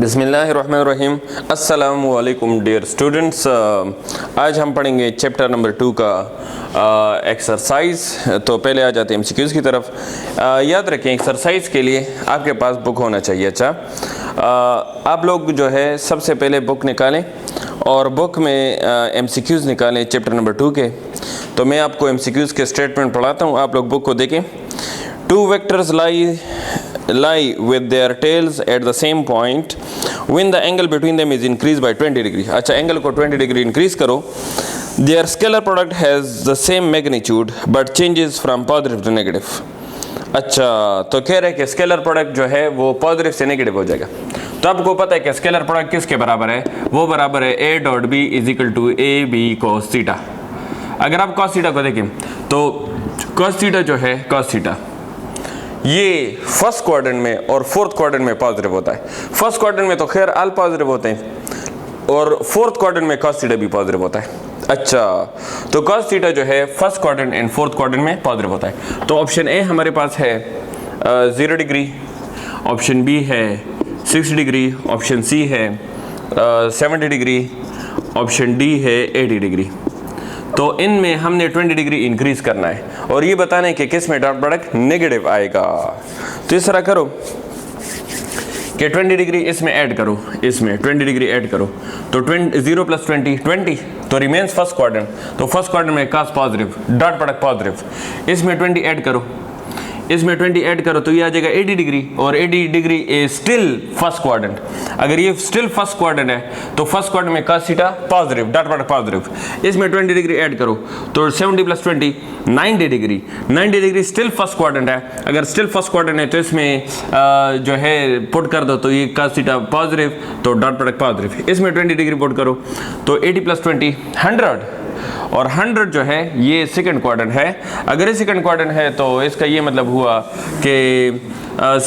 बिस्मिल्लाहिर्रहमानिर्रहीम। अस्सलामु अलैकुम डियर स्टूडेंट्स। आज हम पढ़ेंगे चैप्टर नंबर 2 का एक्सरसाइज। तो पहले आ जाते हैं एमसीक्यूज़ की तरफ। याद रखें एक्सरसाइज के लिए आपके पास बुक होना चाहिए। अच्छा, आप लोग जो है सबसे पहले बुक निकालें और बुक में एमसीक्यूज़ निकालें चैप्टर नंबर 2 के। तो मैं आपको एमसीक्यूज़ के स्टेटमेंट पढ़ाता हूँ, आप लोग बुक को देखें। 2 vectors lie with their tails at the same point when the angle between them is increased by 20 degree। अच्छा, एंगल को 20 डिग्री इंक्रीज करो। Their scalar product has the same magnitude but changes from positive to negative। अच्छा, तो कह रहे हैं कि scalar product जो है वो पॉजिटिव से नेगेटिव हो जाएगा। तो आपको पता है कि स्केलर प्रोडक्ट किसके बराबर है? वो बराबर है a dot B is equal to A B cos theta. अगर आप cos थीटा को देखें तो cos थीटा जो है cos थीटा ये फर्स्ट क्वाड्रेंट में और फोर्थ क्वाड्रेंट में पॉजिटिव होता है। फर्स्ट क्वाड्रेंट में तो खैर ऑल पॉजिटिव होते हैं और फोर्थ क्वाड्रेंट में cos थीटा भी पॉजिटिव होता है। अच्छा, तो cos थीटा जो है first quadrant and fourth quadrant में पॉजिटिव होता है। तो ऑप्शन ए हमारे पास है 0 डिग्री, ऑप्शन बी है 6 डिग्री, ऑप्शन सी है 70 डिग्री, ऑप्शन डी है 80 डिग्री। तो इनमें हमने 20 डिग्री इंक्रीज करना है और ये बताना है कि किस में डॉट प्रोडक्ट नेगेटिव आएगा। तो इस तरह करो कि 20 डिग्री इसमें ऐड करो, इसमें 20 डिग्री ऐड करो। तो 0 + 20 20, तो रिमेन्स फर्स्ट क्वाड्रेंट। तो फर्स्ट क्वाड्रेंट में cos positive, dot product positive. इसमें 20 ऐड करो, इसमें 20 ऐड करो तो ये आ जाएगा 80 डिग्री और 80 degree is still first quadrant. अगर ये स्टिल फर्स्ट क्वाड्रेंट है तो फर्स्ट क्वाड्रेंट में cos theta positive, dot product positive. इसमें 20 डिग्री ऐड करो तो 70 + 20 90 degree. 90 degree still first quadrant है। अगर स्टिल फर्स्ट क्वाड्रेंट है तो इसमें जो है पुट कर दो तो ये cos थीटा पॉजिटिव तो डॉट प्रोडक्ट पॉजिटिव। इसमें 20 डिग्री पुट करो तो 80 + 20 100 और 100 जो है ये सेकंड क्वाड्रेंट है। अगर ये सेकंड क्वाड्रेंट है तो इसका ये मतलब हुआ कि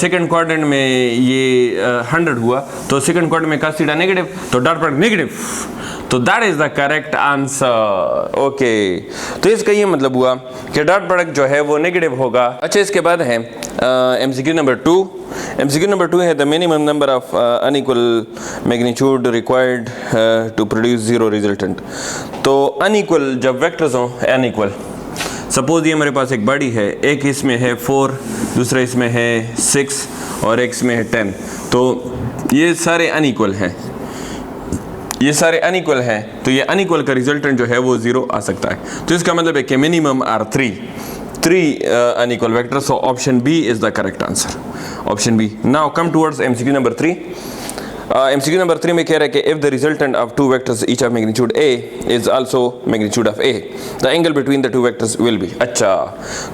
सेकंड क्वाड्रेंट में ये 100 हुआ तो सेकंड क्वाड्रेंट में cos थीटा नेगेटिव तो डॉट प्रोडक्ट नेगेटिव। तो that is the correct answer. Okay, तो इसका ये मतलब हुआ कि डॉट प्रोडक्ट जो है वो नेगेटिव होगा। अच्छा, इसके बाद है एमसीक्यू नंबर 2। एमसीक्यू नंबर 2 है the minimum number of unequal magnitude required to produce zero resultant. तो अनइक्वल जब वेक्टर्स हों अनइक्वल, सपोज ये हमारे पास एक बॉडी है, एक इसमें है 4, दूसरा इसमें है 6 और एक इसमें है 10। तो ये सारे अनइक्वल हैं, ये सारे अनइक्वल हैं, तो ये अनइक्वल का रिजल्टेंट जो है वो 0 आ सकता है। तो इसका मतलब है कि minimum are 3 unequal vector. So option B is the correct answer, option B. Now come towards MCQ number 3। MCQ number 3 में कह रहा है कि if the resultant of 2 vectors each of magnitude A is also magnitude of A the angle between the 2 vectors will be. अच्छा,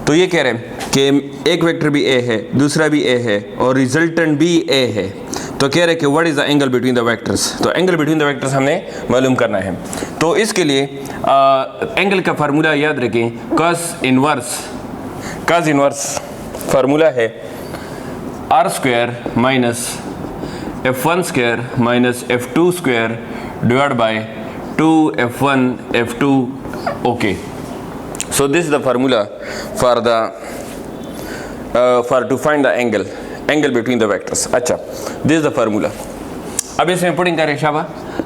तो ये कह रहे हैं कि एक वेक्टर भी ए है, दूसरा भी ए है और रिजल्टेंट भी ए है। तो कह रहे हैं कि what is the angle between the vectors. तो एंगल बिटवीन द वेक्टर्स हमने मालूम करना है। तो इसके लिए एंगल का फार्मूला याद रखें, cos इनवर्स फार्मूला है r² minus f1² minus f2² divide by 2f1 f2। Okay, so this is the formula for to find the angle between the vectors. अच्छा, दिस इज द फार्मूला। अब इसमें putting करें शाबा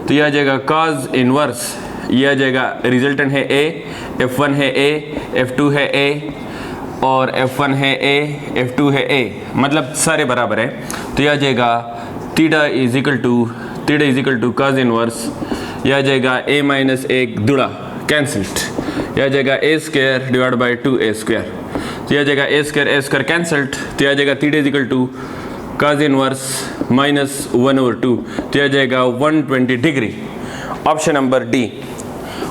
तो यह आ जाएगा cos inverse, यह आ जाएगा रिजल्टेंट है a, f1 है a, f2 है a और f1 है a, f2 है a, मतलब सारे बराबर है। तो यह आ जाएगा theta is equal to cos inverse, यह आ जाएगा a माइनस 1 दुड़ा कैंसल्ड, यह आ जाएगा a² डिवाइड बाई 2a²। तो यह आ जाएगा a² कैंसल्ड, तो यह आ जाएगा theta is equal to cos inverse minus 1/2। तो यह आ जाएगा 120 degree. Option number D,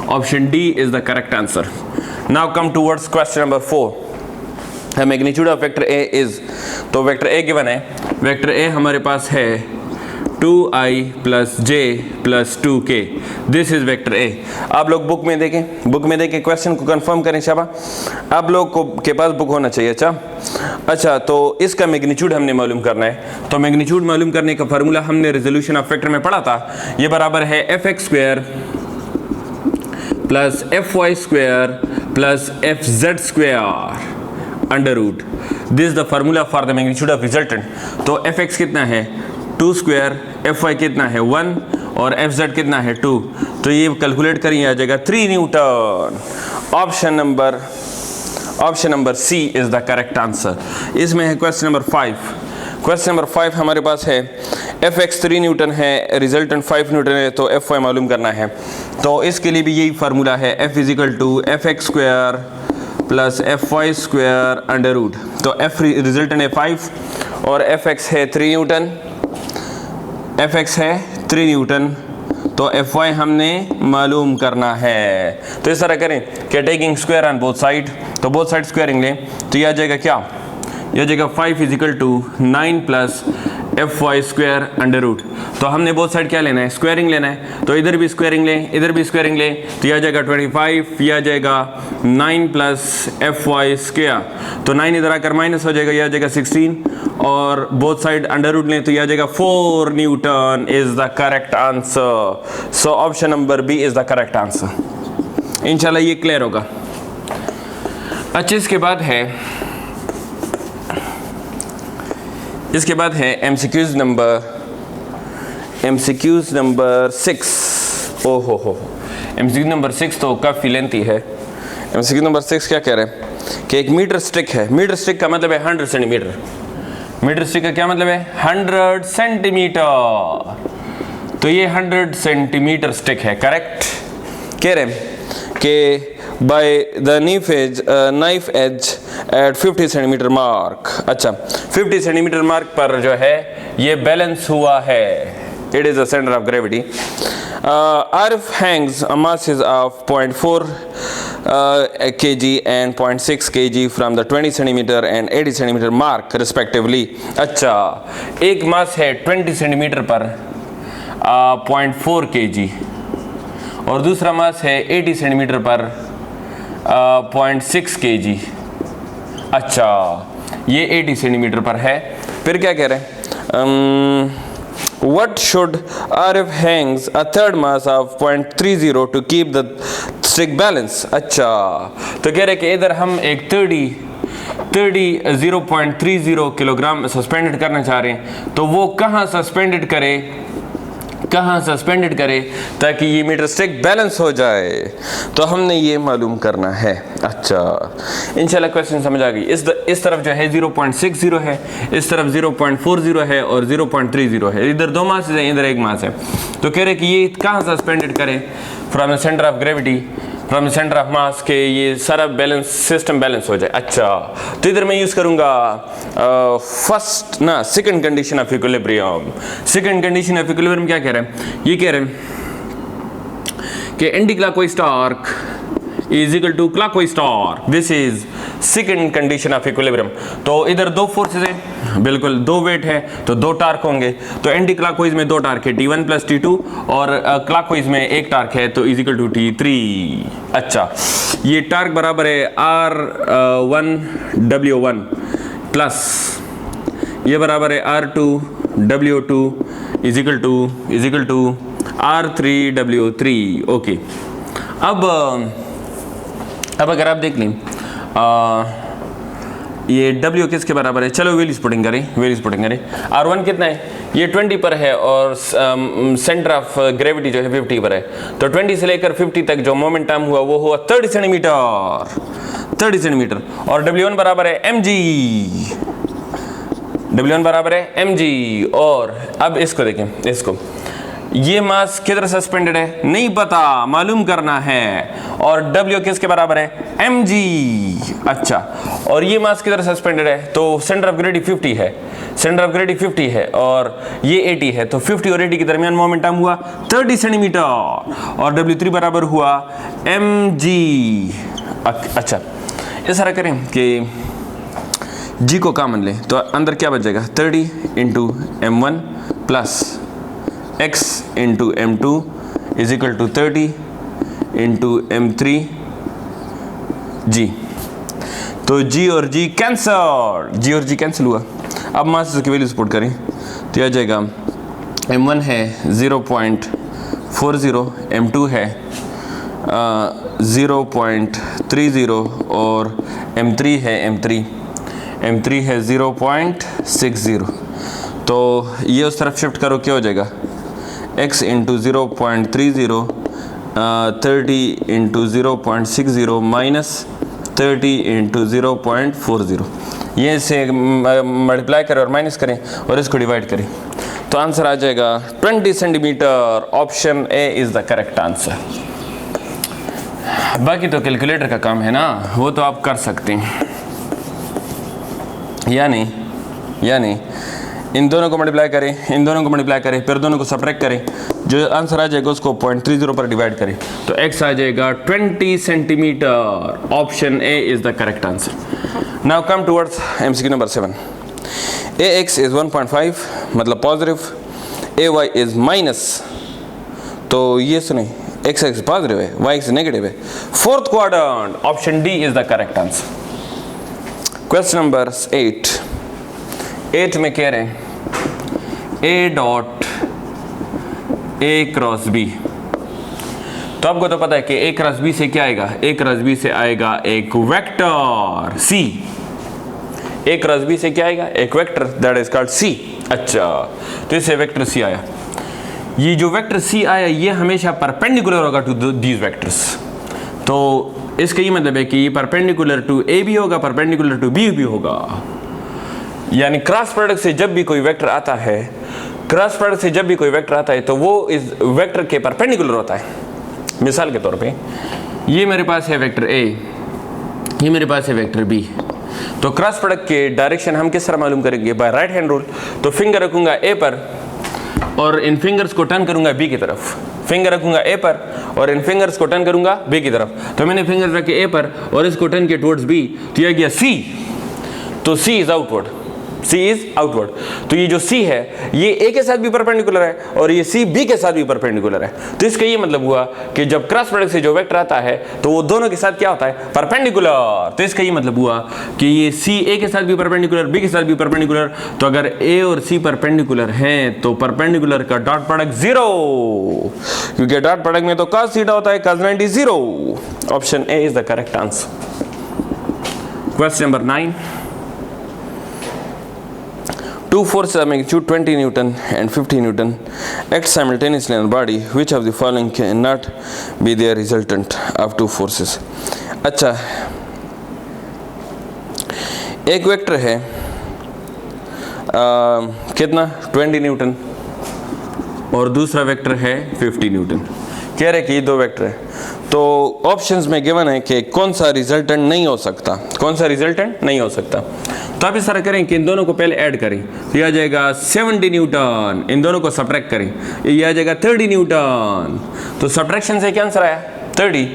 option D is the correct answer. Now come towards question number 4। Magnitude of vector A is, तो वेक्टर ए गिवन है, वेक्टर ए हमारे पास है 2i + j + 2k। This is vector A. आप लोग book में देखें question को कंफर्म करें शाबा। आप लोग को के पास बुक होना चाहिए। अच्छा, तो इसका मैग्नीट्यूड हमने मालूम करना है। तो मैग्नीट्यूड मालूम करने का फार्मूला हमने रेजोल्यूशन ऑफ वेक्टर में पढ़ा था। ये बराबर है fx² + fy² + fz² under root. This the formula for the magnitude of resultant. तो fx कितना है 2 स्क्वायर, एफ वाई कितना है 1 और एफ जेड कितना है 2, तो ये कैलकुलेट करिए आ जाएगा 3 newton. Option number C is the correct answer. इसमें है क्वेश्चन नंबर 5। क्वेश्चन नंबर 5 हमारे पास है एफ एक्स 3 न्यूटन है, रिजल्टेंट 5 न्यूटन है, तो एफ वाई मालूम करना है। तो इसके लिए भी यही फार्मूला है, F is equal to F X square plus F Y square under root. तो एफ रिजल्टेंट है 5 और एफ एक्स है 3 न्यूटन, एफ एक्स है 3 न्यूटन, तो एफ वाई हमने मालूम करना है। तो इस तरह करें कि taking square on both side, तो बोथ साइड स्क्वायरिंग लें, तो यह आ जाएगा क्या, यह आ जाएगा 5 is equal to 9 plus F Y square under root. तो हमने बोथ साइड क्या लेना है, स्क्वायरिंग लेना है, तो इधर भी स्क्वायरिंग लें, इधर भी स्क्वायरिंग लें, तो यह आ जाएगा 25, यह आ जाएगा 9 प्लस एफ वाई स्क्वायर, तो 9 इधर आकर माइनस हो जाएगा, यह आ जाएगा 16 और बोथ साइड अंडर रूट लें, तो यह आ जाएगा 4 newton is the correct answer. So option number B is the correct answer. इंशाल्लाह ये क्लियर होगा। अच्छा, इसके बाद है एमसीक्यूज नंबर 6। ओहो एमसीक्यू नंबर 6 तो काफ़ी लेंथी है। एमसीक्यू नंबर 6 क्या कह रहे हैं कि एक मीटर स्टिक है, मीटर स्टिक का मतलब है 100 सेंटीमीटर, मीटर स्टिक का क्या मतलब है 100 सेंटीमीटर, तो ये 100 सेंटीमीटर स्टिक है, करेक्ट। कह रहे हैं कि by the knife edge at 50 centimetre mark. अच्छा, 50 सेंटीमीटर मार्क पर जो है ये बैलेंस हुआ है, it is the centre of gravity. Arif hangs a masses of 0.4 kg and 0.6 kg from the 20 centimeter and 80 centimeter mark respectively। अच्छा, एक मास है 20 सेंटीमीटर पर 0.4 kg और दूसरा मास है 80 सेंटीमीटर पर 0.6 kg। अच्छा, ये 80 सेंटीमीटर पर है। फिर क्या कह रहे हैं, what should Arif hangs a third mass of 0.30 to keep the stick balance। अच्छा, तो कह रहे हैं कि इधर हम एक 0.30 किलोग्राम सस्पेंडेड करना चाह रहे हैं, तो वो कहाँ सस्पेंडेड करे ताकि ये मीटर स्टिक बैलेंस हो जाए, तो हमने ये मालूम करना है। अच्छा, इंशाल्लाह क्वेश्चन समझ आ गई। इस तरफ जो है 0.60 है, इस तरफ 0.40 है और 0.30 है, इधर 2 मास है, इधर 1 मास है, तो कह रहे कि ये कहाँ सस्पेंडेड करें from the centre of gravity, from the centre of mass, के ये सारा बैलेंस सिस्टम बैलेंस हो जाए। अच्छा, तो इधर मैं यूज़ करूँगा second condition of equilibrium. Second condition of equilibrium क्या कह रहे हैं, ये कह रहे हैं कि anti clockwise torque is equal to clockwise torque, this is second condition of equilibrium. तो इधर 2 फोर्सेस हैं, बिल्कुल 2 वेट है, तो 2 टार्क होंगे, तो एंटी क्लॉकवाइज में 2 टार्क है T1 प्लस T2 और क्लॉकवाइज में 1 टार्क है, तो इज इक्वल टू T3। अच्छा, ये टार्क बराबर है R1W1 प्लस ये बराबर है R2W2 is equal to R3W3। Okay, अब अगर आप देख लें ये W किसके बराबर है, चलो वेल्यू स्प्लिटिंग करें। R1 कितना है, ये 20 पर है और सेंटर ऑफ ग्रेविटी जो है 50 पर है, तो 20 से लेकर 50 तक जो मोमेंटम हुआ वो हुआ 30 सेंटीमीटर और W1 बराबर है mg। और अब इसको देखें, ये मास किधर सस्पेंडेड है नहीं पता, मालूम करना है, और W किसके बराबर है mg। अच्छा, और ये मास किधर सस्पेंडेड है, तो सेंटर ऑफ ग्रेविटी 50 है और ये 80 है, तो 50 और 80 के दरमियान मोमेंटम हुआ 30 सेंटीमीटर और W3 बराबर हुआ mg। अच्छा, इस तरह करें कि g को कॉमन लें, तो अंदर क्या बच जाएगा 30 into m1 plus x into m2 is equal to 30 into m3 g। तो g और g कैंसिल हुआ। अब मास की वैल्यू पुट करें, तो आ जाएगा m1 है 0.40, m2 है 0.30 और m3 है 0.60। तो ये उस तरफ शिफ्ट करो, क्या हो जाएगा x into 0.30 30 into 0.60 minus 30 into 0.40, ये से मल्टीप्लाई करें और माइनस करें और इसको डिवाइड करें तो आंसर आ जाएगा 20 centimetre. Option A is the correct answer. बाकी तो कैलकुलेटर का काम है ना, वो तो आप कर सकते हैं, यानी इन दोनों को मल्टीप्लाई करें, इन दोनों को मल्टीप्लाई करें, फिर दोनों को सब्ट्रैक्ट करें, जो आंसर आ जाएगा उसको 0.30 पर डिवाइड करें तो x आ जाएगा 20 centimetre. Option A is the correct answer. Now come towards MCQ number 7। ax is 1.5 मतलब पॉजिटिव, ay इज़ माइनस, तो ये सुने x एक्स पॉजिटिव है, y एक्स नेगेटिव है। Fourth quadrant, option D is the correct answer. Question number 8 में कह रहे हैं a dot a cross b, तो आपको तो पता है कि a क्रॉस b से क्या आएगा, a क्रॉस b से आएगा एक vector c, a cross b से क्या आएगा, एक vector that is called c। अच्छा, तो इससे वेक्टर c आया, ये जो वेक्टर c आया ये हमेशा परपेंडिकुलर होगा टू दीज वेक्टर्स, तो इसका ये मतलब है कि ये परपेंडिकुलर टू a भी होगा, परपेंडिकुलर टू b भी होगा। यानी क्रॉस प्रोडक्ट से जब भी कोई वेक्टर आता है, क्रॉस प्रोडक्ट से जब भी कोई वेक्टर आता है तो वो इस वेक्टर के परपेंडिकुलर होता है। मिसाल के तौर पे ये मेरे पास है वेक्टर a, ये मेरे पास है वेक्टर b, तो क्रॉस प्रोडक्ट के डायरेक्शन हम किस तरह मालूम करेंगे, बाय राइट हैंड रूल। तो फिंगर रखूंगा a पर और इन फिंगर्स को टर्न करूंगा b की तरफ, फिंगर रखूंगा a पर और इन फिंगर्स को टर्न करूंगा b की तरफ। तो मैंने फिंगर रखे a पर और इसको टर्न किया टुवर्ड्स b, तो यह गया c, तो c is outward, C is outward. तो ये जो C है ये A के साथ भी परपेंडिकुलर है और ये C B के साथ भी परपेंडिकुलर है। तो इसका ये मतलब हुआ कि जब क्रॉस प्रोडक्ट से जो वेक्टर आता है तो वो दोनों के साथ क्या होता है, परपेंडिकुलर। तो इसका ये मतलब हुआ कि ये C A के साथ भी परपेंडिकुलर, B के साथ भी परपेंडिकुलर। तो अगर A और C परपेंडिकुलर हैं तो परपेंडिकुलर का डॉट प्रोडक्ट 0, क्योंकि डॉट प्रोडक्ट में तो cos थीटा होता है, cos 90 0। Option A is the correct answer. Question number 9। Two forces of magnitude 20 Newton and 50 Newton act simultaneously on a body. Which of the following cannot be the resultant of two forces? अच्छा, एक vector है कितना 20 Newton और दूसरा vector है 50 Newton. कह रहे कि ये दो वेक्टर है, तो ऑप्शंस में गिवन है कि कौन सा रिजल्टेंट नहीं हो सकता, कौन सा रिजल्टेंट नहीं हो सकता। तो आप इस तरह करें कि इन दोनों को पहले ऐड करें, तो ये आ जाएगा 70 न्यूटन, इन दोनों को सब्ट्रैक्ट करें, ये आ जाएगा 30 न्यूटन। तो सब्ट्रैक्शन से क्या आंसर आया 30,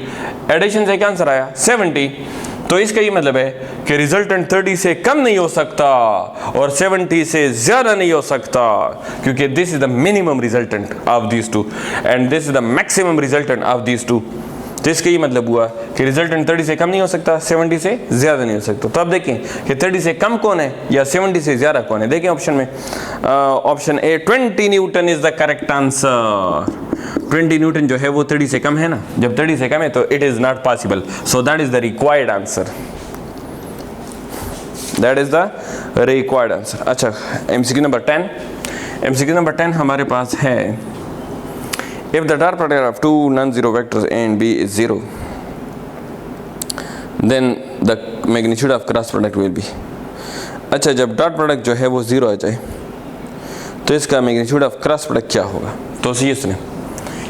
एडिशन से क्या आंसर आया 70। तो इसका ये मतलब है कि रिजल्टेंट 30 से कम नहीं हो सकता और 70 से ज़्यादा नहीं हो सकता, क्योंकि this is the minimum resultant of these two and this is the maximum resultant of these two. तो इसका ये मतलब हुआ कि रिजल्टेंट 30 से कम नहीं हो सकता, 70 से ज़्यादा नहीं हो सकता। तो अब देखें कि 30 से कम कौन है या 70 से ज़्यादा कौन है। देखें ऑप्शन में, option A 20 Newton is the correct answer. 20 Newton जो है वो 30 से कम है ना, जब 30 से कम है तो it is not possible, so that is the required answer, that is the required answer. अच्छा, MCQ नंबर 10। MCQ नंबर 10 हमारे पास है, if the dot product of two non-zero vectors a and b is 0, then the magnitude of cross product will be। अच्छा, जब dot product जो है वो 0 आ जाए तो इसका मैग्नीट्यूड ऑफ क्रॉस प्रोडक्ट क्या होगा। तो ये सुने,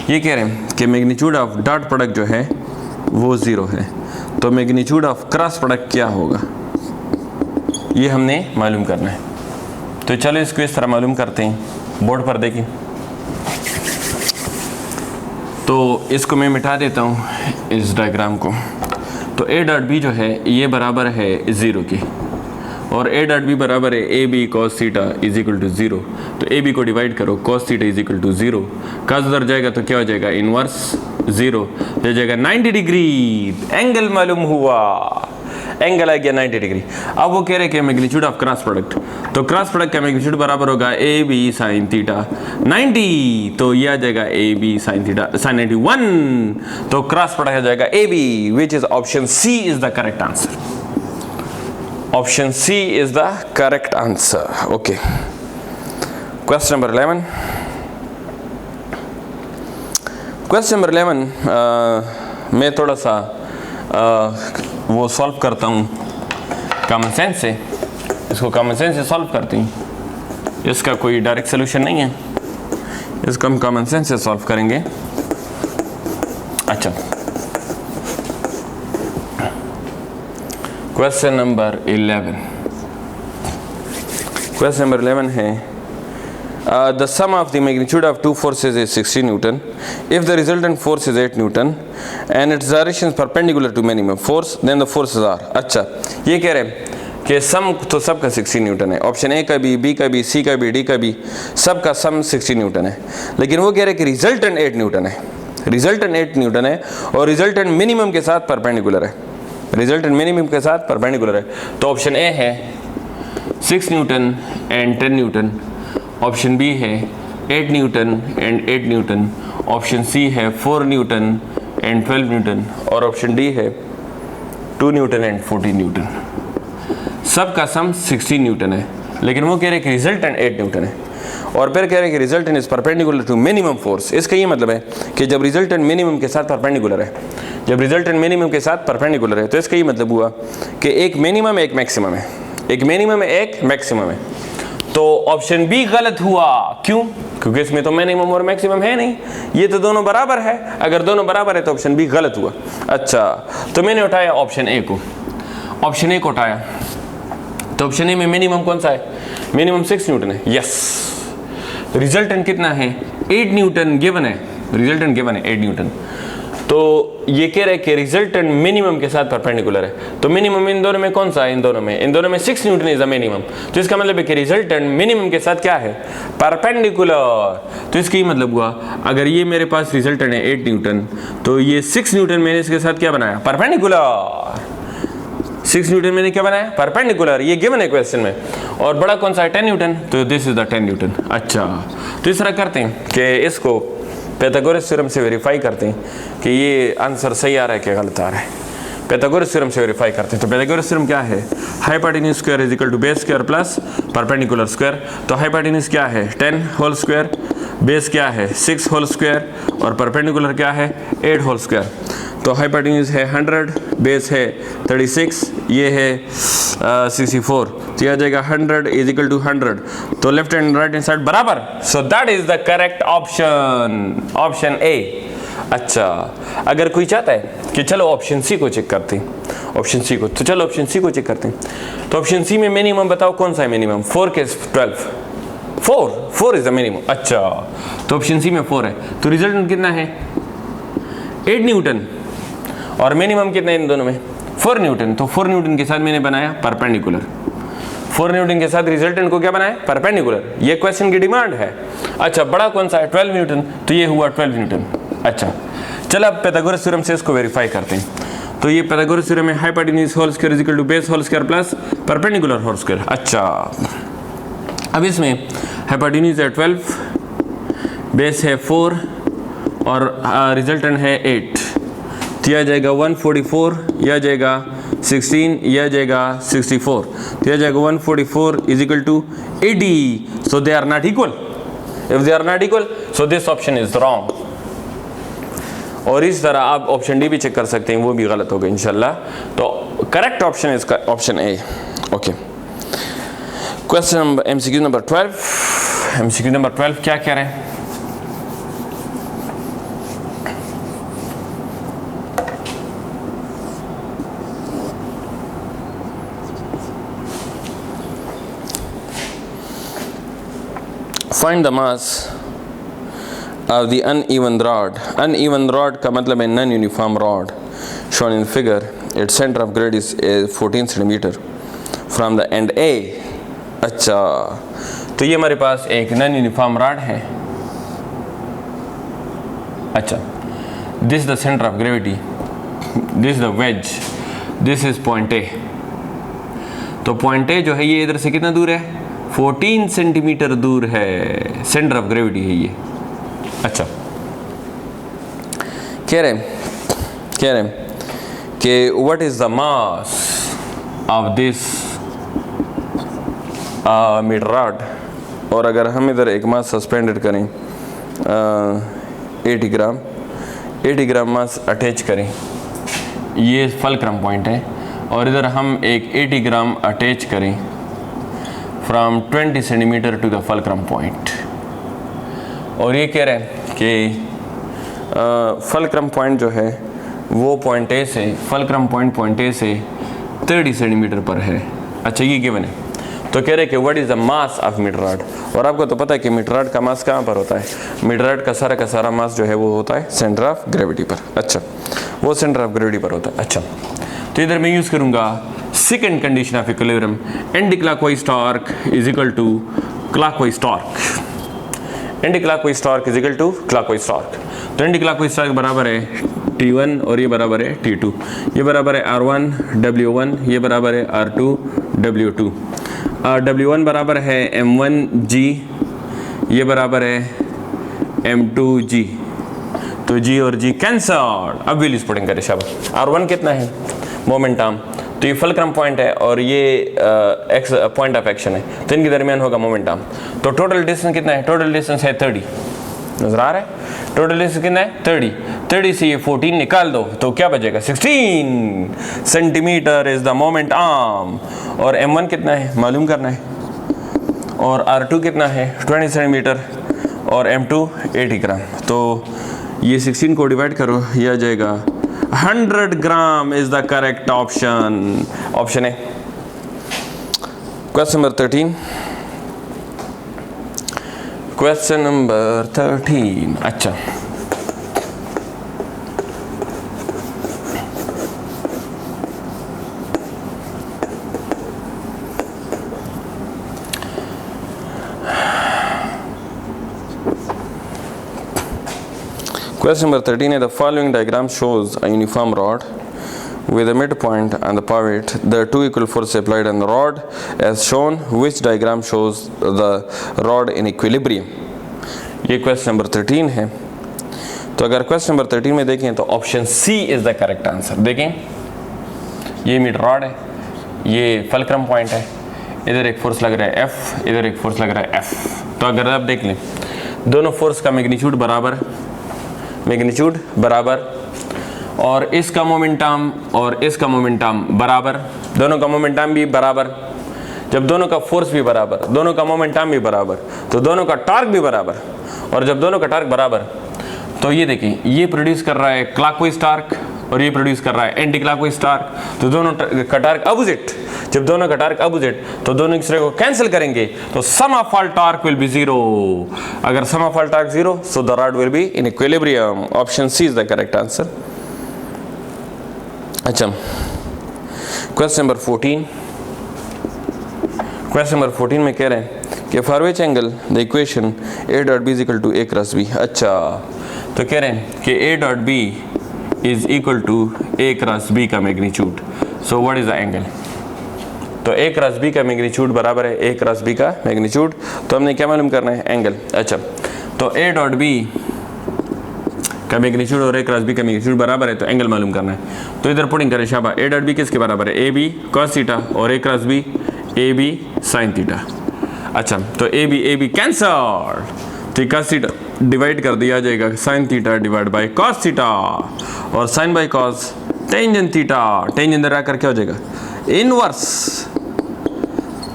ये कह रहे हैं कि मैग्नीट्यूड ऑफ डॉट प्रोडक्ट जो है वो 0 है, तो मैग्नीट्यूड ऑफ क्रॉस प्रोडक्ट क्या होगा ये हमने मालूम करना है। तो चलो इसको इस तरह मालूम करते हैं, बोर्ड पर देखें। तो इसको मैं मिटा देता हूँ इस डायग्राम को। तो a डॉट b जो है ये बराबर है 0 के और a डॉट b बराबर है A B cos theta is equal to 0। तो ए बी को डिवाइड करो, cos theta is equal to 0, cos उधर जाएगा तो क्या हो जाएगा इनवर्स 0, हो जाएगा 90 डिग्री। एंगल मालूम हुआ, एंगल आ गया 90 डिग्री। अब वो कह रहे कि मैग्नीट्यूड ऑफ क्रॉस प्रोडक्ट, तो क्रॉस प्रोडक्ट का मैग्नीट्यूड बराबर होगा ए बी साइन थीटा 90, तो ये आ जाएगा A B sine theta sine 91। तो क्रॉस प्रोडक्ट आ जाएगा A B, which is option C is the correct answer. Option C is the correct answer. Okay, question number 11। Question number 11 मैं थोड़ा सा वो सॉल्व करता हूँ कॉमन सेंस से, इसको कॉमन सेंस से सॉल्व करती हूँ, इसका कोई डायरेक्ट सोल्यूशन नहीं है, इसको हम कॉमन सेंस से सॉल्व करेंगे। अच्छा, क्वेश्चन नंबर 11, क्वेश्चन नंबर 11 है the sum of the magnitude of two forces is 60 Newton. If the resultant force is 8 Newton and its direction is perpendicular to minimum force, then the forces are। अच्छा, ये कह रहे हैं कि सम तो सबका 60 Newton है, ऑप्शन ए का भी, बी का भी, सी का भी, डी का भी, सबका सम 60 न्यूटन है, लेकिन वो कह रहे हैं कि रिजल्टेंट 8 न्यूटन है, रिजल्टेंट 8 न्यूटन है और रिजल्टेंट मिनिमम के साथ परपेंडिकुलर है, रिजल्टेंट मिनिमम के साथ परपेंडिकुलर है। तो ऑप्शन ए है 6 newton and 10 newton, option B है 8 newton and 8 newton, option C है 4 न्यूटन एंड 12 न्यूटन और ऑप्शन डी है 2 न्यूटन एंड 14 न्यूटन। सबका सम 60 न्यूटन है, लेकिन वो कह रहे हैं कि रिजल्टेंट 8 न्यूटन है और फिर कह रहे हैं कि resultant is perpendicular to minimum force. इसका ये मतलब है कि जब रिजल्टेंट मिनिमम के साथ परपेंडिकुलर है, जब रिजल्टेंट मिनिमम के साथ परपेंडिकुलर है, तो इसका ये मतलब हुआ कि एक मिनिमम एक मैक्सिमम है, एक मिनिमम है एक मैक्सिमम है। तो ऑप्शन बी गलत हुआ, क्यों? क्योंकि इसमें तो मिनिमम और मैक्सिमम है नहीं, ये तो दोनों बराबर है, अगर दोनों बराबर है तो ऑप्शन बी गलत हुआ। अच्छा, तो मैंने उठाया ऑप्शन ए को, ऑप्शन ए को उठाया, तो ऑप्शन ए में मिनिमम कौन सा है? मिनिमम 6 न्यूटन है, यस। रिजल्टेंट कितना है? 8 न्यूटन गिवन है, रिजल्टेंट गिवन है 8 न्यूटन। तो ये कह रहे हैं कि रिजल्टेंट मिनिमम के साथ परपेंडिकुलर है, तो मिनिमम इन दोनों में कौन सा है? इन दोनों में 6 न्यूटन इज द मिनिमम। तो इसका मतलब है कि रिजल्टेंट मिनिमम के साथ क्या है? परपेंडिकुलर। तो इसका ये मतलब हुआ अगर ये मेरे पास रिजल्टेंट है 8 न्यूटन, तो ये 6 न्यूटन मैंने इसके साथ क्या बनाया? परपेंडिकुलर। 6 न्यूटन मैंने क्या बनाया? परपेंडिकुलर। ये गिवन है क्वेश्चन में। और बड़ा कौन सा है? 10 न्यूटन, तो दिस इज द 10 न्यूटन। अच्छा, तो इस तरह करते हैं कि इसको पाइथागोरस थ्योरम से वेरीफाई करते हैं कि ये आंसर सही आ रहा है कि गलत आ रहा है। पाइथागोरस थ्योरम से वेरीफाई करते हैं। तो पाइथागोरस थ्योरम क्या है? Hypotenuse square is equal to base square plus perpendicular square. तो हाइपोटेन्यूज क्या है? 10 होल स्क्वायर, बेस क्या है? 6 होल स्क्वायर और परपेंडिकुलर क्या है? 8 होल स्क्वायर। तो हाइपोटेन्यूज है 100, बेस है 36, ये है 64, तो आ जाएगा 100 इज इक्वल टू 100। तो left and right hand side बराबर, so that is the correct option, option A. अच्छा, अगर कोई चाहता है कि चलो ऑप्शन सी को चेक करते हैं, ऑप्शन सी को, तो चलो ऑप्शन सी को चेक करते हैं। तो ऑप्शन सी में मिनिमम बताओ कौन सा है मिनिमम? 4 के 12, 4 इज द मिनिमम। अच्छा, तो ऑप्शन सी में 4 है, तो रिजल्टेंट कितना है? 8 न्यूटन और मिनिमम कितना है इन दोनों में? 4 न्यूटन। तो 4 न्यूटन के साथ मैंने बनाया परपेंडिकुलर, 4 न्यूटन के साथ रिजल्टेंट को क्या बनाया? परपेंडिकुलर। ये क्वेश्चन की डिमांड है। अच्छा, बड़ा कौन सा है? 12 न्यूटन, तो ये हुआ 12 न्यूटन। अच्छा, चलो अब पाइथागोरस थ्योरम से इसको वेरीफाई करते हैं। तो ये पाइथागोरस थ्योरम है hypotenuse whole square is equal to base whole square plus perpendicular whole square. अच्छा, अब इसमें हाइपोटेन्यूज है 12, बेस है 4 और रिजल्टेंट है 8, तो यह आ जाएगा 144, यह आ जाएगा 16, यह आ जाएगा 64, तो यह आ जाएगा 144 is equal to 80। So they are not equal. If they are not equal, so this option is wrong. और इस तरह आप ऑप्शन डी भी चेक कर सकते हैं, वो भी गलत होगा इंशाल्लाह। तो correct option is option A. Okay, question number MCQ number 12। MCQ number 12 क्या कह रहे हैं? Find the mass of the uneven rod. Uneven rod का मतलब है non-uniform rod. Shown in figure, its center of gravity is 14 centimeter from the end A. अच्छा, तो ये हमारे पास एक non-uniform rod है। अच्छा, this is the center of gravity, this is the wedge, this is point A. तो point A जो है ये इधर से कितना दूर है? 14 सेंटीमीटर दूर है, सेंटर ऑफ ग्रेविटी है ये। अच्छा, कह रहे कि what is the mass of this mid rod? और अगर हम इधर एक मास सस्पेंडेड करें 80 ग्राम मास अटैच करें, ये फलक्रम पॉइंट है, और इधर हम एक 80 ग्राम अटैच करें from 20 centimetre to the fulcrum point, और ये कह रहे हैं कि फलक्रम पॉइंट जो है वो पॉइंट ए से, फलक्रम पॉइंट ए से 30 सेंटीमीटर पर है। अच्छा, ये गिवन है। तो कह रहे हैं कि what is the mass of metre rod, और आपको तो पता है कि मीटर रॉड का मास कहाँ पर होता है, मीटर रॉड का सारा मास जो है वो होता है सेंटर ऑफ ग्रेविटी पर। अच्छा, वो सेंटर ऑफ ग्रेविटी पर होता है। अच्छा, तो इधर मैं यूज़ करूँगा second condition of equilibrium, anti clockwise torque is equal to clockwise torque, anti clockwise torque is equal to clockwise torque. तो एंटी क्लॉकवाइज टॉर्क बराबर है T1 और ये बराबर है T2, ये बराबर है R1 W1, ये बराबर है R2 W2। W1 बराबर है M1G, ये बराबर है M2G, तो G और G कैंसल्ड। अब व्हील स्प्लिटिंग करें शाबाश। R1 कितना है मोमेंटम, तो ये फलक्रम पॉइंट है और ये एक्स पॉइंट ऑफ एक्शन है, तो इनके दरमियान होगा मोमेंटम। तो टोटल डिस्टेंस कितना है, टोटल डिस्टेंस है 30, नजर आ रहा है, टोटल डिस्टेंस कितना है 30 से ये 14 निकाल दो तो क्या बचेगा 16 centimetre is the moment arm, और M1 कितना है मालूम करना है, और R2 कितना है 20 सेंटीमीटर, और M2 80 ग्राम। तो ये 16 को डिवाइड करो, ये आ जाएगा 100 gram is the correct option, option है। Question number 13, question number 13। अच्छा, question number 13 is the following diagram shows a uniform rod with a midpoint and the pivot. There are two equal forces applied on the rod as shown. Which diagram shows the rod in equilibrium? ये question number 13 है। तो अगर question number 13 में देखें तो option C is the correct answer. देखें, ये metre rod है, ये फलक्रम पॉइंट है, इधर एक फोर्स लग रहा है F, इधर एक फोर्स लग रहा है F। तो अगर आप देख लें दोनों फोर्स का मैग्नीट्यूड बराबर और इसका मोमेंटम और इसका मोमेंटम बराबर, दोनों का मोमेंटम भी बराबर। जब दोनों का फोर्स भी बराबर, दोनों का मोमेंटम भी बराबर, तो दोनों का टॉर्क भी बराबर, और जब दोनों का टॉर्क बराबर तो ये देखिए ये प्रोड्यूस कर रहा है क्लॉकवाइज टॉर्क और ये प्रोड्यूस कर रहा है एंटी क्लॉकवाइज टॉर्क, तो दोनों का टॉर्क अपोजिट। जब दोनों का टॉर्क अपोजिट तो दोनों एक दूसरे को कैंसिल करेंगे, तो sum of all torque will be zero. अगर sum of all torque zero, so the rod will be in equilibrium. Option C is the correct answer. अच्छा, क्वेश्चन नंबर 14। क्वेश्चन नंबर 14 में कह रहे हैं कि for which angle the equation A dot B is equal to A cross B। अच्छा, तो कह रहे हैं कि A dot B is equal to A cross B का magnitude. So what is the angle? तो A क्रॉस B का magnitude बराबर है A क्रॉस B का मैग्नीट्यूड। तो हमने क्या मालूम करना है? एंगल। अच्छा, तो A डॉट B का मैग्नीट्यूड और A क्रॉस B का मैग्नीट्यूड बराबर है, तो एंगल मालूम करना है। तो इधर पुटिंग करें शाबा। A डॉट B किसके बराबर है? AB cos थीटा और A cross B AB sin theta. अच्छा, तो AB कैंसल, तो cos थीटा डिवाइड कर दिया जाएगा sin theta divide by cos theta, और sin by cos tangent theta. Tangent इधर आकर क्या हो जाएगा? इनवर्स।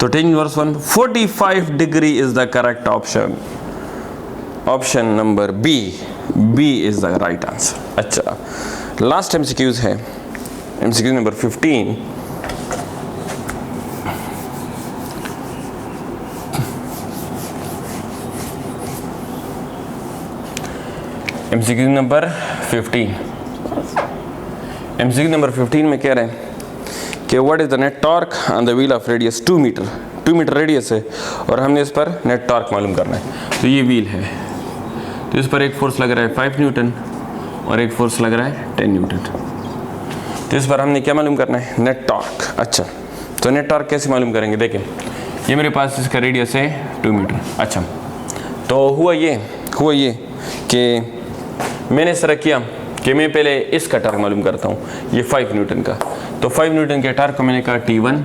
तो tangent inverse 145 degree is the correct option. Option number B is the right answer. अच्छा, लास्ट एमसीक्यूज है, MCQ number 15। MCQ number 15। MCQ number 15 में कह रहे हैं कि what is the net torque on the wheel of radius 2 metre radius है, और हमने इस पर नेट टॉर्क मालूम करना है। तो ये व्हील है, तो इस पर एक फोर्स लग रहा है 5 न्यूटन और एक फोर्स लग रहा है 10 न्यूटन। तो इस पर हमने क्या मालूम करना है? Net torque. अच्छा, तो नेट टॉर्क कैसे मालूम करेंगे? देखें, ये मेरे पास इसका रेडियस है 2 मीटर। अच्छा, तो हुआ ये कि मैंने इस तरह किया कि मैं पहले इसका टॉर्क मालूम करता हूँ, ये 5 न्यूटन का। तो 5 न्यूटन के टॉर्क को मैंने कहा T1,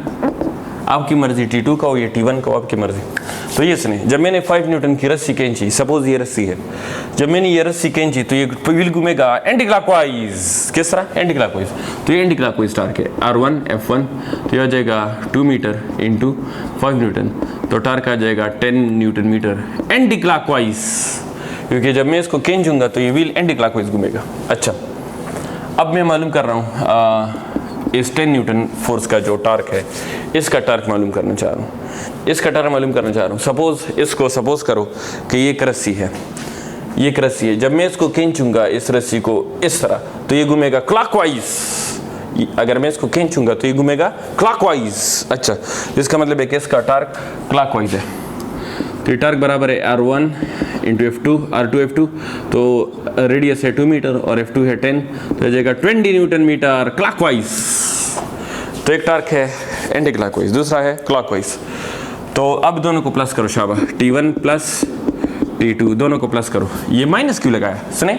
आपकी मर्जी T2 का हो या T1 का हो, आपकी मर्जी। तो ये सुने, जब मैंने 5 न्यूटन की रस्सी खींची, सपोज ये रस्सी है, जब मैंने ये रस्सी खींची तो ये व्हील घूमेगा एंटी क्लॉकवाइज। किस तरह? Anti clockwise. तो ये एंटी क्लॉकवाइज टार्क है R1 F1, तो ये आ जाएगा 2 मीटर इंटू 5 न्यूटन, तो टार्क आ जाएगा 10 न्यूटन मीटर एंटी क्लॉकवाइज, क्योंकि जब मैं इसको खींचूंगा तो ये व्हील एंटी क्लॉकवाइज घूमेगा। अच्छा, अब मैं मालूम कर रहा हूँ इस 10 न्यूटन फोर्स का जो टार्क है, इसका टार्क मालूम करना चाह रहा हूँ, इसका टार्क मालूम करना चाह रहा हूँ। सपोज करो कि ये एक रस्सी है, ये एक रस्सी है, जब मैं इसको खींचूंगा इस रस्सी को इस तरह, तो ये घूमेगा क्लॉकवाइज। अगर मैं इसको खींचूंगा तो ये घूमेगा क्लॉकवाइज। अच्छा, इसका मतलब है कि इसका टार्क क्लॉकवाइज है। तो ये टार्क बराबर है R1 into F2, R2 F2, तो रेडियस है 2 मीटर और F2 है 10, तो हो जाएगा 20 न्यूटन मीटर क्लॉकवाइज। तो एक टार्क है एंटी क्लॉकवाइज, दूसरा है क्लॉकवाइज। तो अब दोनों को प्लस करो, शाबाश, T1 प्लस T2 दोनों को प्लस करो। ये माइनस क्यों लगाया? सुने,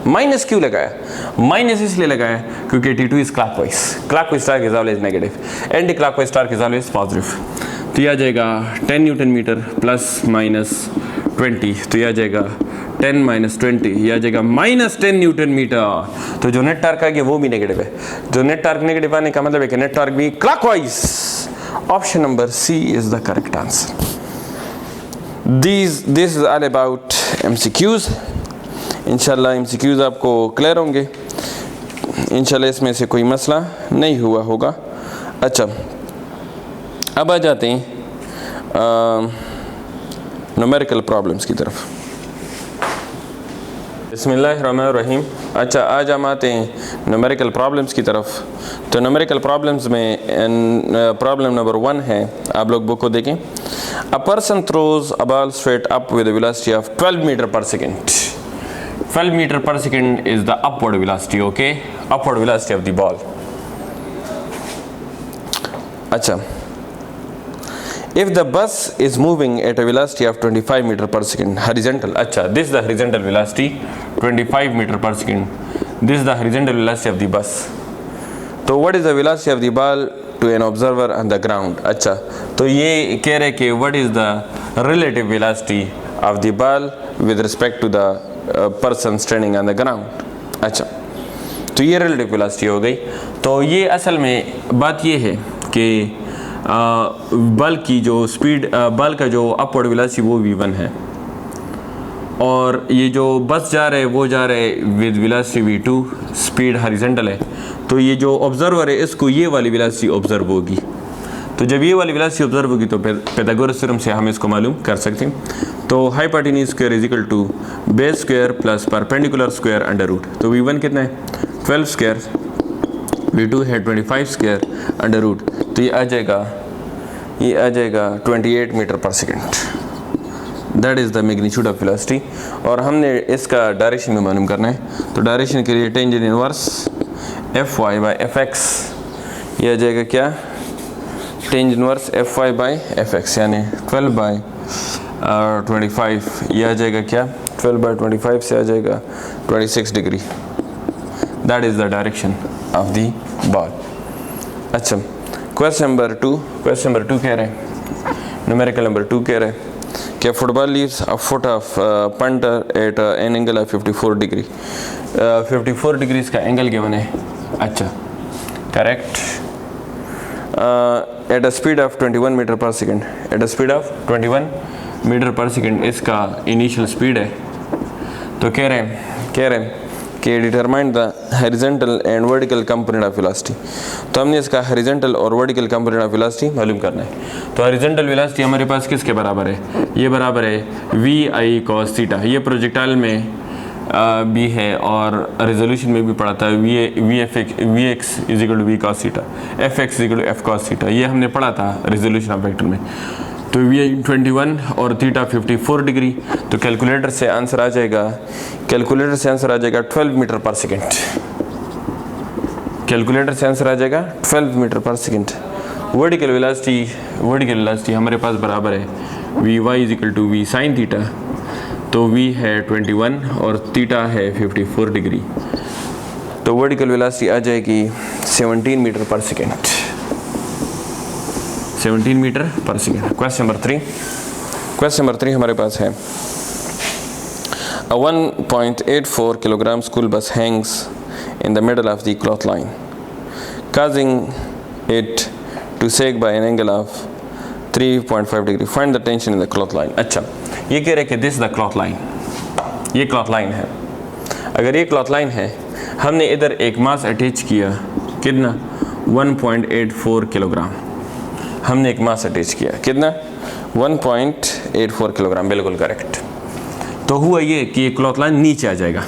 माइनस क्यों लगाया? माइनस इसलिए लगाया क्योंकि T2 is clockwise, clockwise torque is always negative, anti clockwise torque is always positive. तो ये आ जाएगा 10 न्यूटन मीटर प्लस माइनस 20, तो ये आ जाएगा 10 माइनस 20, ये आ जाएगा माइनस 10 न्यूटन मीटर। तो जो नेट टार्क आ गया वो भी नेगेटिव है। जो नेट टार्क नेगेटिव आने का मतलब है कि नेट टार्क भी clockwise. Option number C is the correct answer. This is all about MCQs। इंशाल्लाह MCQs आपको क्लियर होंगे, इंशाल्लाह इसमें से कोई मसला नहीं हुआ होगा। अच्छा, अब आ जाते हैं न्यूमेरिकल प्रॉब्लम्स की तरफ। बिस्मिल्लाहिर्रहमानिर्रहीम। अच्छा, आज हम आते हैं न्यूमेरिकल प्रॉब्लम्स की तरफ। तो न्यूमेरिकल प्रॉब्लम्स में प्रॉब्लम नंबर 1 है, आप लोग बुक को देखें। A person throws a ball straight up with velocity of 12 metre per second. 12 metre per second is the upward velocity, okay, upward velocity of the ball. अच्छा, if the bus is moving at a velocity of 25 meter per second horizontal, अच्छा, this is the horizontal velocity 25 meter per second, this is the horizontal velocity of the bus, तो what is the velocity of the ball to an observer on the ground? अच्छा, तो ये कह रहे कि what is the relative velocity of the ball with respect to the person standing on the ground। अच्छा, तो ये relative velocity हो गई। तो ये असल में बात ये है कि बल की जो स्पीड, बल का जो अपवर्ड वेलोसिटी वो v1 है, और ये जो बस जा रहे वो जा रहे with velocity v2, speed horizontal है। तो ये जो ऑब्जर्वर है इसको ये वाली वेलोसिटी ऑब्जर्व होगी। तो जब ये वाली वेलोसिटी ऑब्जर्व होगी तो पाइथागोरस थ्योरम से हम इसको मालूम कर सकते हैं। तो hypotenuse square is equal to base square plus perpendicular square under root. तो v1 कितना है? 12 स्क्वायर, v2 है 25 स्क्वायर अंडर रूट, तो ये आ जाएगा 28 metre per second. That is the magnitude of velocity. और हमने इसका डायरेक्शन भी मालूम करना है। तो डायरेक्शन के लिए tangent inverse Fy by Fx, ये आ जाएगा क्या? Tangent inverse Fy by Fx, यानी 12 बाई 25, ये आ जाएगा क्या? 12 बाई 25 से आ जाएगा 26 degree. That is the direction of the ball. अच्छा, क्वेश्चन नंबर 2 कह रहे हैं, न्यूमेरिकल नंबर 2 कह रहे हैं कि football leaves a foot of punter at an angle of 54 degree. 54 degrees का एंगल गिवन है। अच्छा, correct. At a speed of 21 metre per second, at a speed of 21 metre per second इसका initial speed है। तो कह रहे हैं कि determine the horizontal and vertical component of velocity. तो हमने इसका हॉरिजॉन्टल और वर्टिकल कंपोनेंट ऑफ वेलोसिटी मालूम करना है। तो हॉरिजॉन्टल वेलोसिटी हमारे पास किसके बराबर है? ये बराबर है VI cos थीटा। ये प्रोजेक्टाइल में भी है और रेजोल्यूशन में भी पढ़ा था। Vx is equal to V cos theta, Fx is equal to F cos theta, ये हमने पढ़ा था रेजोल्यूशन ऑफ वेक्टर में। तो V 21 और थीटा 54 डिग्री। तो कैलकुलेटर से आंसर आ जाएगा 12 मीटर पर सेकेंड। कैलकुलेटर से आंसर आ जाएगा 12 metre per second. Vertical velocity हमारे पास बराबर है Vy is equal to V sin theta. तो V है 21 और थीटा है 54 डिग्री। तो वर्टिकल वेलोसिटी आ जाएगी 17 metre per second. 17 metre per second. Question number 3 question number 3 हमारे पास है, a 1.84 kilogram school bus hangs in the middle of the cloth line, causing it to sag by an angle of 3.5 degree. Find the tension in the cloth line. अच्छा, ये कह रहे कि this is the cloth line, ये cloth line है। अगर ये cloth line है, हमने इधर एक मास अटैच किया, कितना 1.84 किलोग्राम, हमने एक मास अटैच किया, कितना 1.84 किलोग्राम, बिल्कुल करेक्ट। तो हुआ ये कि ये क्लॉथ लाइन नीचे आ जाएगा,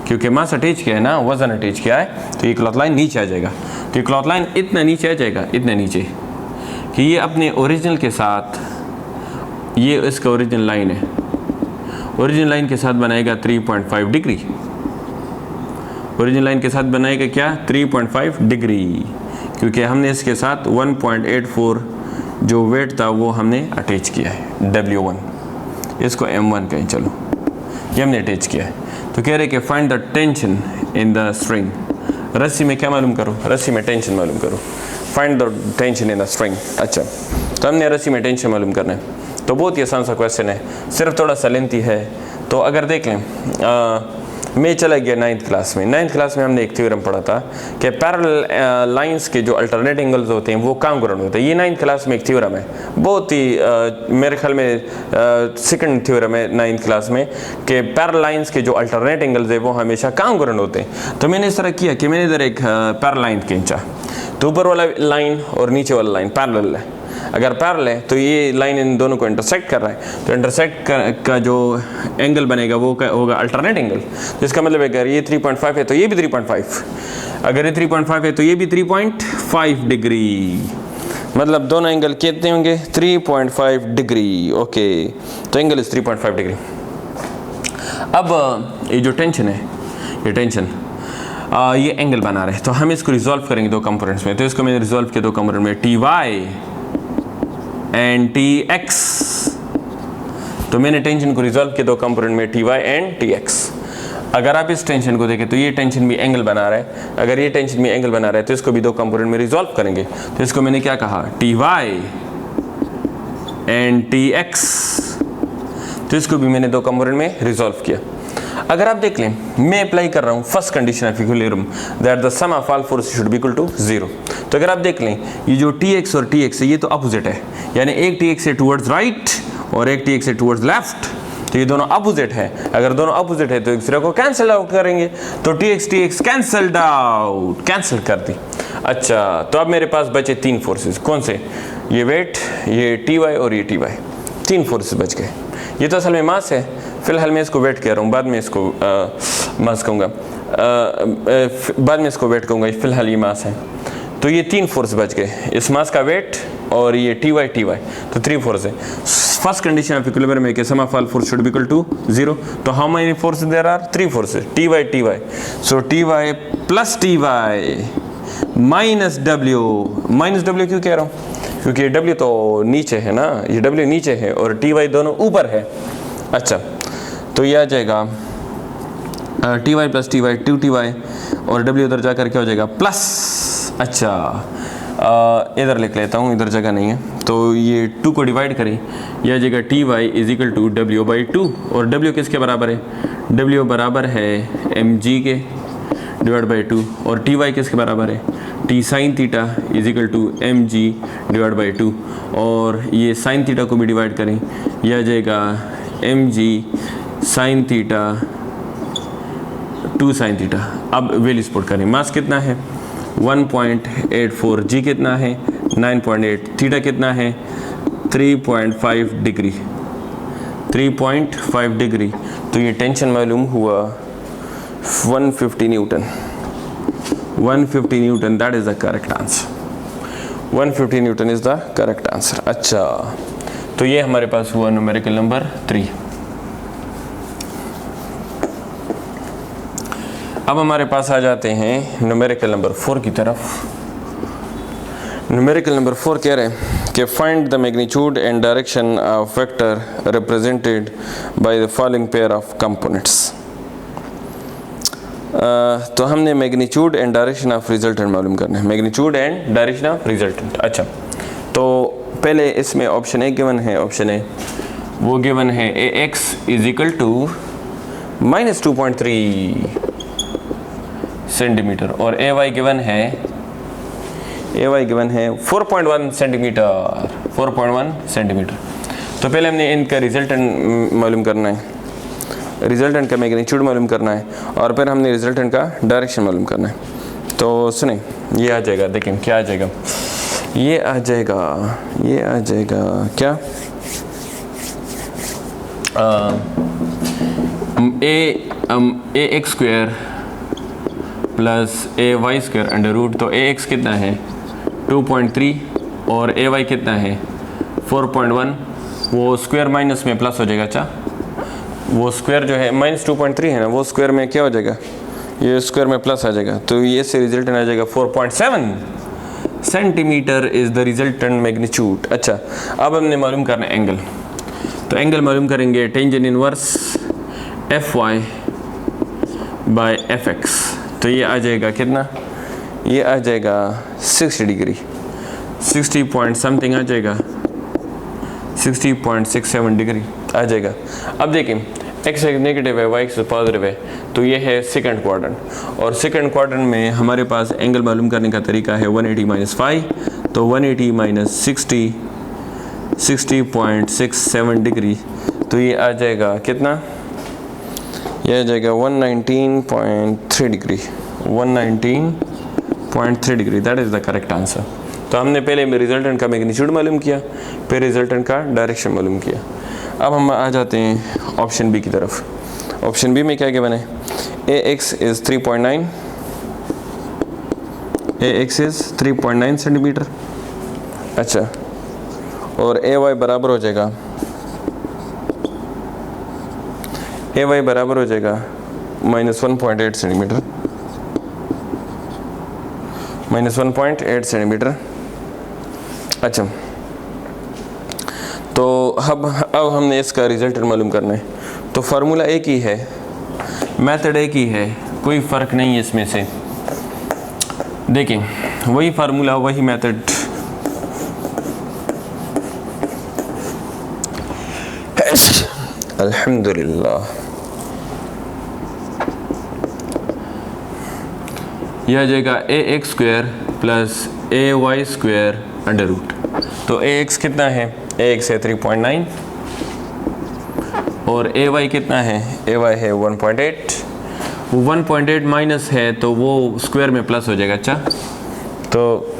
क्योंकि मास अटैच किया है ना, वजन अटैच किया है, तो ये क्लॉथ लाइन नीचे आ जाएगा। तो ये क्लॉथ लाइन इतना नीचे आ जाएगा, इतना नीचे कि ये अपने ओरिजिनल के साथ, ये इसका ओरिजिनल लाइन है, ओरिजिनल लाइन के साथ बनाएगा 3.5 डिग्री, ओरिजिनल लाइन के साथ बनाएगा क्या 3.5 डिग्री, क्योंकि हमने इसके साथ 1.84 जो वेट था वो हमने अटैच किया है, W1, इसको M1 कहें, चलो ये हमने अटैच किया है। तो कह रहे कि find the tension in the string, रस्सी में क्या मालूम करो, रस्सी में टेंशन मालूम करो, find the tension in the string. अच्छा, तो हमने रस्सी में टेंशन मालूम करना है, तो बहुत ही आसान सा क्वेश्चन है, सिर्फ थोड़ा सा लेंथी है। तो अगर देख लें, मैं चला गया 9th क्लास में, 9th क्लास में हमने एक थ्योरम पढ़ा था कि पैरेलल लाइंस के जो अल्टरनेट एंगल्स होते हैं वो कांग्रुएंट होते हैं। ये 9th क्लास में एक थ्योरम है, बहुत ही मेरे ख्याल में सेकंड थ्योरम है 9th क्लास में, कि पैरेलल लाइंस के जो अल्टरनेट एंगल्स है वो हमेशा कांग्रुएंट होते हैं। तो मैंने इस तरह किया कि मैंने इधर एक पैरेलल लाइन खींचा, तो ऊपर वाला लाइन और नीचे वाला लाइन पैरेलल है, अगर पैरेलल है तो ये लाइन इन दोनों को इंटरसेक्ट कर रहा है, तो इंटरसेक्ट का जो एंगल बनेगा वो होगा अल्टरनेट एंगल। तो इसका मतलब है अगर ये 3.5 है तो ये भी 3.5, अगर ये 3.5 है तो ये भी 3.5 डिग्री, मतलब दोनों एंगल कितने होंगे 3.5 डिग्री। ओके, तो एंगल इज 3.5 डिग्री। अब ये जो टेंशन है, ये टेंशन ये एंगल बना रहे हैं, तो हम इसको रिजॉल्व करेंगे दो कंपोनेंट्स में। तो इसको मैंने रिजॉल्व किया दो कंपोनेंट में, TY एंड TX। तो मैंने टेंशन को रिजॉल्व किया दो कंपोनेंट में, TY एंड TX। अगर आप इस टेंशन को देखें तो ये टेंशन भी एंगल बना रहा है, अगर ये टेंशन भी एंगल बना रहा है तो इसको भी दो कंपोनेंट में रिजॉल्व करेंगे। तो इसको मैंने क्या कहा, TY एंड TX, तो इसको भी मैंने दो कंपोनेंट में रिजॉल्व किया। अगर आप देख लें, मैं अप्लाई कर रहा हूँ first condition of equilibrium, that the sum of all force should be equal to 0। तो अगर आप देख लें, ये जो TX और TX है ये तो अपोजिट है, यानी एक TX से टुवर्ड्स राइट और एक TX से टुवर्ड्स लेफ्ट, तो ये दोनों अपोजिट है। अगर दोनों अपोजिट है तो एक दूसरे को कैंसिल आउट करेंगे, तो TX कैंसल्ड आउट, कैंसिल कर दी। अच्छा, तो अब मेरे पास बचे तीन फोर्सेस, कौन से, ये वेट, ये TY और ये TY, तीन फोर्सेस बच गए। ये तो असल में मास है, फिलहाल मैं इसको वेट कह रहा हूँ, बाद में इसको मास कहूँगा, बाद में इसको वेट कहूँगा, फिलहाल ये मास है। तो ये तीन फोर्स बच गए, इस मास का वेट और ये TY, तो थ्री फोर्स है। फर्स्ट कंडीशन ऑफ इक्विलिब्रियम है कि sum of all force should be equal to 0। तो how many forces there are, three forces, TY। So TY plus TY minus W क्यों कह रहा हूँ, क्योंकि W तो नीचे है ना, ये W नीचे है और TY दोनों ऊपर है। अच्छा, तो ये आ जाएगा TY प्लस TY 2TY और W उधर जाकर क्या हो जाएगा प्लस। अच्छा, इधर लिख लेता हूँ, इधर जगह नहीं है, तो ये 2 को डिवाइड करें, यह आ जाएगा TY is equal to W/2, और W किसके बराबर है, W बराबर है mg के डिवाइड बाई 2, और TY किसके बराबर है, T sine theta is equal to mg divide by 2, और ये साइन थीटा को भी डिवाइड करें, यह आ जाएगा mg sine theta 2 sine theta. अब वैल्यूज पुट करें, मास कितना है 1.84, जी कितना है 9.8, थीटा कितना है 3.5 डिग्री, 3.5 डिग्री। तो ये टेंशन मालूम हुआ 150 Newton, 150 Newton, that is the correct answer, 150 Newton is the correct answer. अच्छा, तो ये हमारे पास हुआ न्यूमेरिकल नंबर 3। अब हमारे पास आ जाते हैं न्यूमेरिकल नंबर 4 की तरफ। न्यूमेरिकल नंबर 4 कह रहे हैं कि find the magnitude and direction of vector represented by the following pair of components. तो हमने magnitude and direction of resultant मालूम करना है, magnitude and direction of resultant. अच्छा, तो पहले इसमें ऑप्शन ए गिवन है, ऑप्शन ए वो गिवन है A X is equal to -2.3 centimetre और ए वाई गिवन है 4.1 सेंटीमीटर 4.1 सेंटीमीटर। तो पहले हमने इनका रिजल्टेंट मालूम करना है, रिजल्टेंट का मैग्नीट्यूड मालूम करना है और फिर हमने रिजल्टेंट का डायरेक्शन मालूम करना है। तो सुने, ये आ जाएगा, देखें क्या आ जाएगा, ये आ जाएगा क्या, ए एक्स स्क्वायर प्लस ए वाई स्क्वायर अंडर रूट। तो ए एक्स कितना है 2.3 और ए वाई कितना है 4.1, वो स्क्वायर माइनस में प्लस हो जाएगा। अच्छा, वो स्क्वायर जो है -2.3 है ना, वो स्क्वायर में क्या हो जाएगा, ये स्क्वायर में प्लस आ जाएगा। तो ये से रिजल्टेंट आ जाएगा 4.7 centimetre is the resultant magnitude. अच्छा, अब हमने मालूम करना है एंगल। तो एंगल मालूम करेंगे tangent inverse F Y by F X. तो ये आ जाएगा कितना, ये आ जाएगा 60 डिग्री, 60 पॉइंट समथिंग आ जाएगा, 60.67 डिग्री आ जाएगा। अब देखें एक्स नेगेटिव है, वाई एक्स पॉजिटिव है, तो ये है सेकंड क्वाड्रेंट और सेकंड क्वाड्रेंट में हमारे पास एंगल मालूम करने का तरीका है 180 - 5। तो 180 - 60 60.67 डिग्री। तो ये आ जाएगा कितना, ये आ जाएगा 119.3 degree, 119.3 degree. That is the correct answer. तो हमने पहले में रिजल्टेंट का मैग्नीट्यूड मालूम किया, फिर रिजल्टेंट का डायरेक्शन मालूम किया। अब हम आ जाते हैं ऑप्शन बी की तरफ। ऑप्शन बी में क्या गिवन है, A X is 3.9, A X is 3.9 centimetre. अच्छा, और ए वाई बराबर हो जाएगा, ए वाई बराबर हो जाएगा -1.8 सेंटीमीटर, -1.8 सेंटीमीटर। अच्छा, तो अब हमने इसका रिजल्टेंट मालूम करना है। तो फार्मूला एक ही है, मेथड एक ही है, कोई फ़र्क नहीं है इसमें से। देखें वही फार्मूला वही मेथड। अल्हम्दुलिल्लाह, यह आ जाएगा ए एक्स स्क्वायर प्लस ए वाई स्क्वायर अंडर रूट। तो ए एक्स कितना है, ए एक्स है 3.9 और ए वाई कितना है, ए वाई है 1.8। वो 1.8 माइनस है तो वो स्क्वायर में प्लस हो जाएगा। अच्छा, तो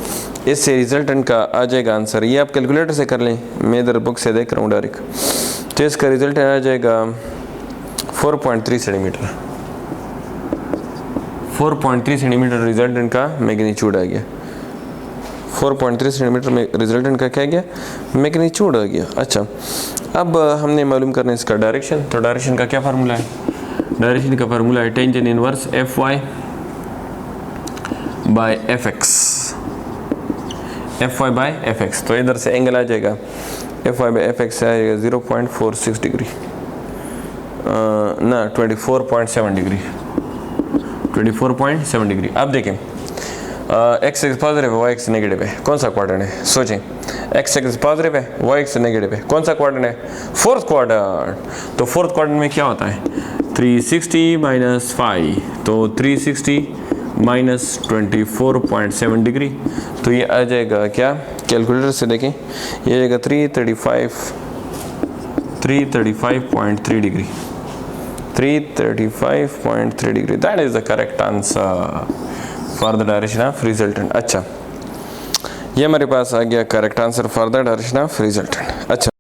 इससे रिजल्टेंट का आ जाएगा आंसर। ये आप कैलकुलेटर से कर लें, मैं इधर बुक से देख रहा हूँ डायरेक्ट। तो इसका रिजल्टेंट आ जाएगा 4.3 सेंटीमीटर, 4.3 सेंटीमीटर रिजल्टेंट का मैग्नीट्यूड आ गया। 4.3 सेंटीमीटर में रिजल्टेंट का क्या गया, मैग्नीट्यूड आ गया। अच्छा, अब हमने मालूम करना है इसका डायरेक्शन। तो डायरेक्शन का क्या फार्मूला है, डायरेक्शन का फार्मूला है tangent inverse F Y by F X, F Y by F X. तो इधर से एंगल आ जाएगा F Y by F X आएगा 0.46 डिग्री, ना 24.7 डिग्री, 24.7 डिग्री। अब देखें एक्स एक्स पॉजिटिव है, वाई एक्स नेगेटिव है, कौन सा क्वाड्रेंट है, सोचें। एक्स एक्स पॉजिटिव है, वाई एक्स नेगेटिव है, कौन सा क्वाड्रेंट है, फोर्थ क्वाड्रेंट। तो फोर्थ क्वाड्रेंट में क्या होता है 360 - 5, तो 360 - 24.7 डिग्री। तो ये आ जाएगा क्या, कैलकुलेटर से देखें, ये आएगा 335.3 degree, 335.3 degree. That is the correct answer for the direction of resultant. अच्छा, ये हमारे पास आ गया correct answer for the direction of resultant. अच्छा।